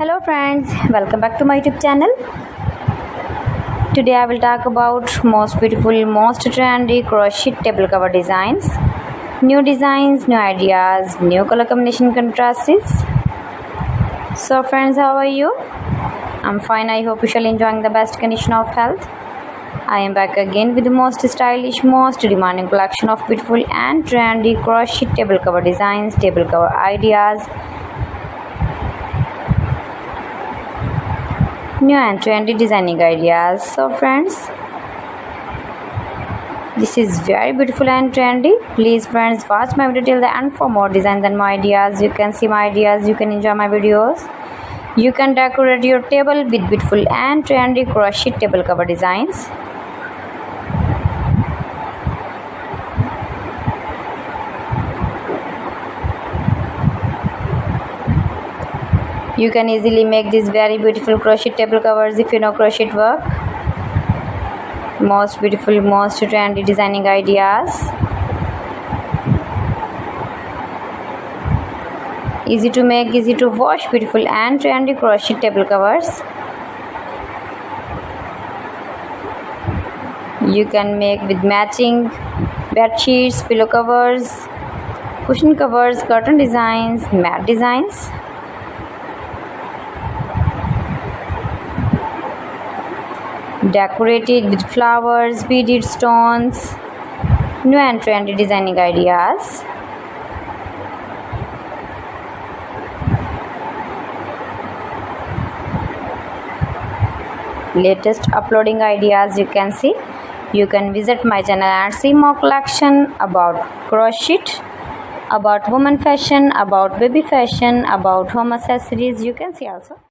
Hello friends, welcome back to my YouTube channel. Today I will talk about most beautiful, most trendy crochet table cover designs. New designs, new ideas, new color combination contrasts. So friends, how are you? I'm fine. I hope you shall enjoying the best condition of health. I am back again with the most stylish, most demanding collection of beautiful and trendy crochet table cover designs, table cover ideas, new and trendy designing ideas. So friends, this is very beautiful and trendy. Please friends, watch my video till the end for more designs and more ideas. You can see my ideas, you can enjoy my videos. You can decorate your table with beautiful and trendy crochet table cover designs. You can easily make these very beautiful crochet table covers if you know crochet work. Most beautiful, most trendy designing ideas. Easy to make, easy to wash, beautiful and trendy crochet table covers. You can make with matching bed sheets, pillow covers, cushion covers, curtain designs, mat designs. Decorated with flowers, beaded stones, new and trendy designing ideas. Latest uploading ideas you can see. You can visit my channel and see more collection about crochet, about women fashion, about baby fashion, about home accessories. You can see also.